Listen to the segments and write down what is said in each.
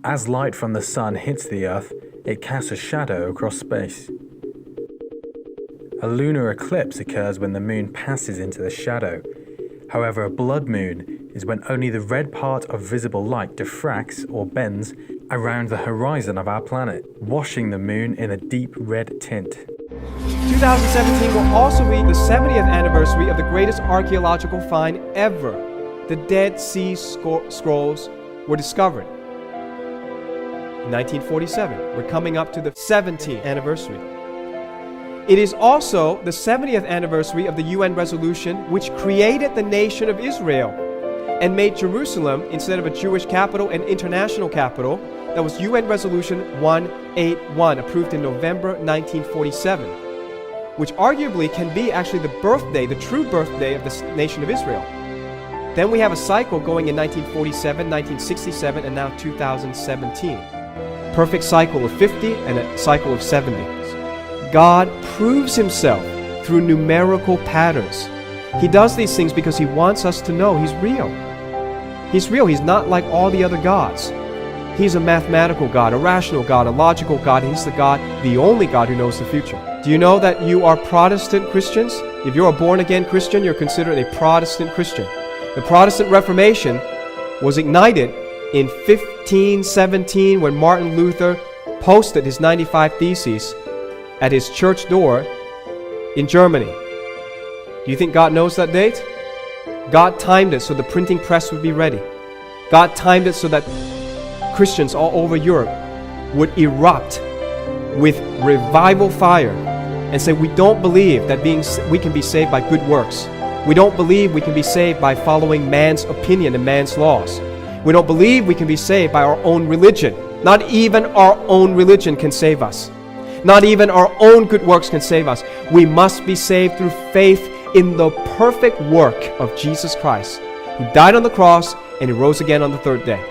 As light from the sun hits the Earth, it casts a shadow across space. A lunar eclipse occurs when the moon passes into the shadow. However, a blood moon is when only the red part of visible light diffracts or bends around the horizon of our planet, washing the moon in a deep red tint. 2017 will also be the 70th anniversary of the greatest archaeological find ever. The Dead Sea Scrolls were discovered in 1947. We're coming up to the 70th anniversary. It is also the 70th anniversary of the UN resolution which created the nation of Israel and made Jerusalem, instead of a Jewish capital, an international capital. That was UN Resolution 181, approved in November 1947, which arguably can be actually the birthday, the true birthday of the nation of Israel. Then we have a cycle going in 1947, 1967, and now 2017. Perfect cycle of 50 and a cycle of 70. God proves himself through numerical patterns. He does these things because he wants us to know he's real. He's real. He's not like all the other gods. He's a mathematical God, a rational God, a logical God. He's the God, the only God who knows the future. Do you know that you are Protestant Christians? If you're a born-again Christian, you're considered a Protestant Christian. The Protestant Reformation was ignited in 1517 when Martin Luther posted his 95 Theses at his church door in Germany. Do you think God knows that date? God timed it so the printing press would be ready. God timed it so that Christians all over Europe would erupt with revival fire and say, we don't believe that we can be saved by good works. We don't believe we can be saved by following man's opinion and man's laws. We don't believe we can be saved by our own religion. Not even our own religion can save us. Not even our own good works can save us. We must be saved through faith in the perfect work of Jesus Christ, who died on the cross and he rose again on the third day.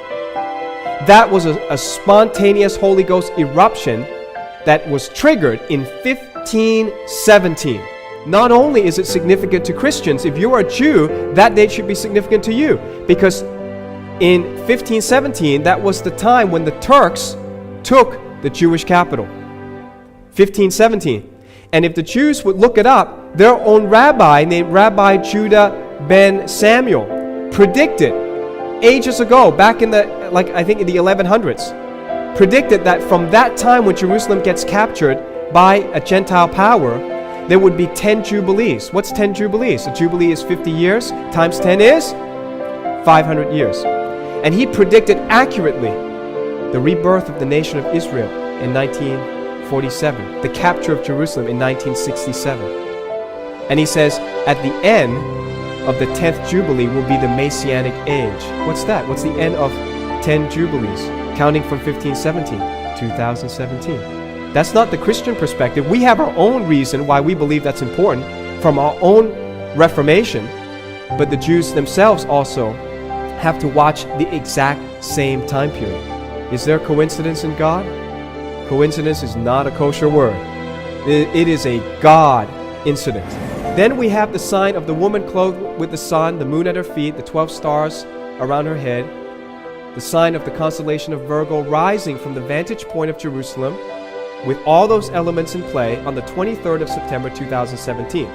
That was a spontaneous Holy Ghost eruption that was triggered in 1517. Not only is it significant to Christians, if you are a Jew, that date should be significant to you, because in 1517, that was the time when the Turks took the Jewish capital. 1517. And if the Jews would look it up, their own rabbi named Rabbi Judah ben Samuel predicted ages ago, back in the, I think in the 1100s, predicted that from that time when Jerusalem gets captured by a Gentile power, there would be 10 Jubilees. What's 10 Jubilees? A Jubilee is 50 years, times 10 is 500 years. And he predicted accurately the rebirth of the nation of Israel in 1947, the capture of Jerusalem in 1967. And he says, at the end of the 10th Jubilee will be the Messianic age. What's that? What's the end of 10 Jubilees? Counting from 1517, 2017. That's not the Christian perspective. We have our own reason why we believe that's important from our own Reformation, but the Jews themselves also have to watch the exact same time period. Is there coincidence in God? Coincidence is not a kosher word. It is a God incident. Then we have the sign of the woman clothed with the sun, the moon at her feet, the 12 stars around her head, the sign of the constellation of Virgo rising from the vantage point of Jerusalem, with all those elements in play on the 23rd of September 2017.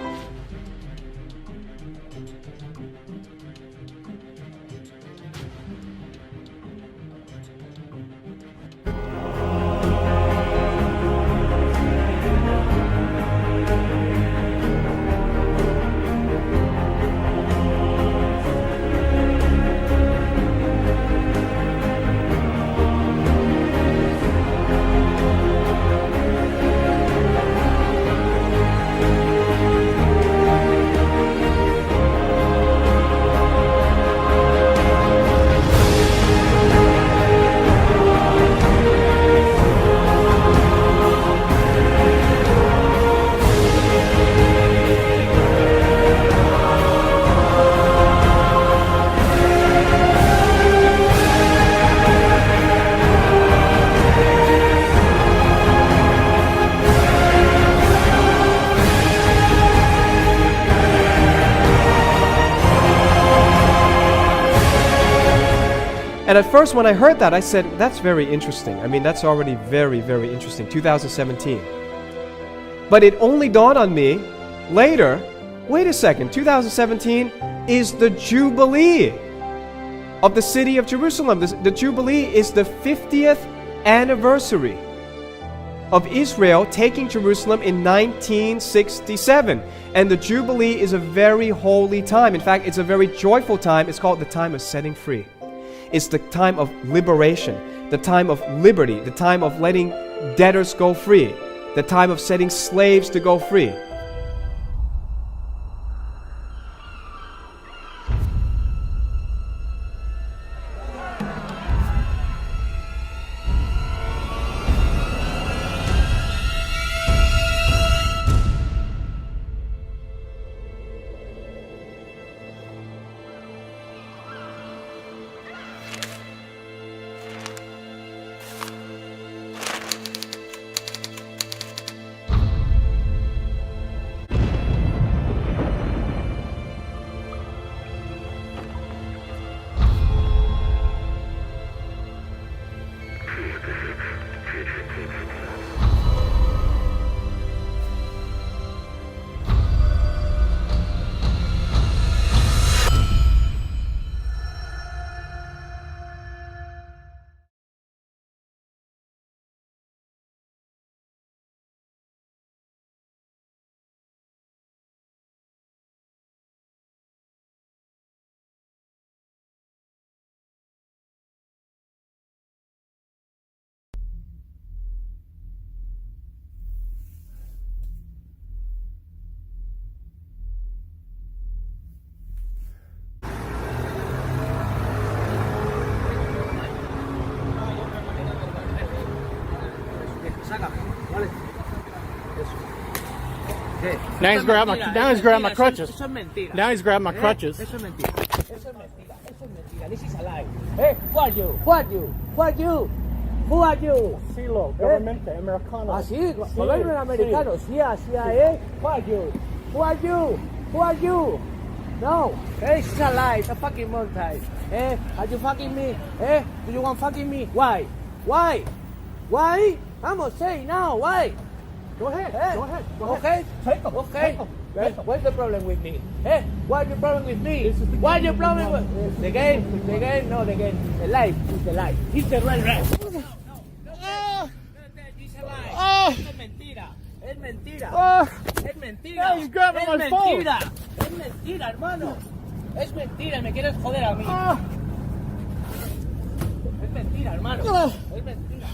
And at first when I heard that, I said, that's very interesting. I mean, that's already very, very interesting. 2017. But it only dawned on me later, wait a second, 2017 is the Jubilee of the city of Jerusalem. The Jubilee is the 50th anniversary of Israel taking Jerusalem in 1967. And the Jubilee is a very holy time. In fact, it's a very joyful time. It's called the time of setting free. It's the time of liberation, the time of liberty, the time of letting debtors go free, the time of setting slaves to go free. Now he's grabbing my crutches. Now he's grabbing my crutches. Eso es mentira. Eso es mentira. Eso es mentira. This is a lie. Hey, who are you? Who are you? Who are you? Who are you? Silo, government americano. Así, gobierno americano. Sí, así, Who are you? Who are you? Who are you? No. Hey, this is a lie. It's a fucking montage. Are you fucking me? Do you want fucking me? Why? Why? Why? Vamos, say now. Why? Go ahead. Go ahead. Okay. Take them. Okay. Take them. What's the problem with me? What's the problem with me? What's the problem with the game? The game? No, the game. The life is the life. It's the right. It's a lie. Es mentira. Es mentira. Es mentira. Now he's grabbing my phone. Es mentira. Es mentira, hermano. Es mentira. Me quieres joder a mí. Es mentira, hermano. Es mentira.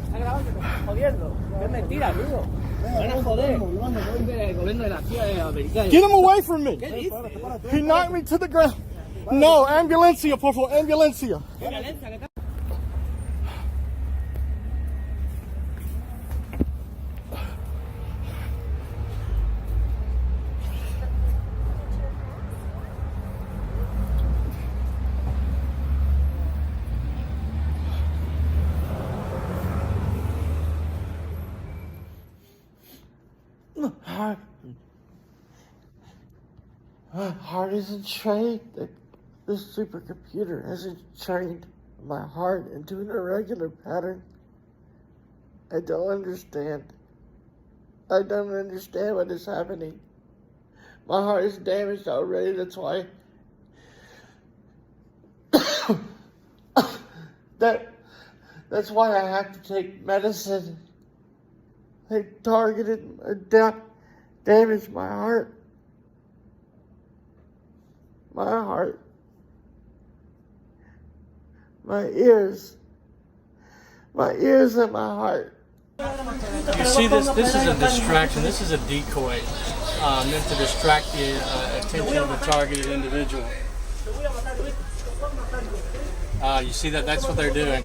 Está grabando, me estás jodiendo. Es mentira, amigo. Me van a joder. El gobierno de la ciudad americana. Get him away from me. ¿Qué dices? He knocked me to the ground. No, ambulancia, por favor, ambulancia. ¿Qué violencia? ¿Qué tal? My heart isn't trained. The supercomputer hasn't trained my heart into an irregular pattern. I don't understand. I don't understand what is happening. My heart is damaged already, that's why. That's why I have to take medicine. They targeted, damaged my heart. My heart. My ears and my heart. You see, this is a distraction. This is a decoy meant to distract the attention of the targeted individual. You see that's what they're doing.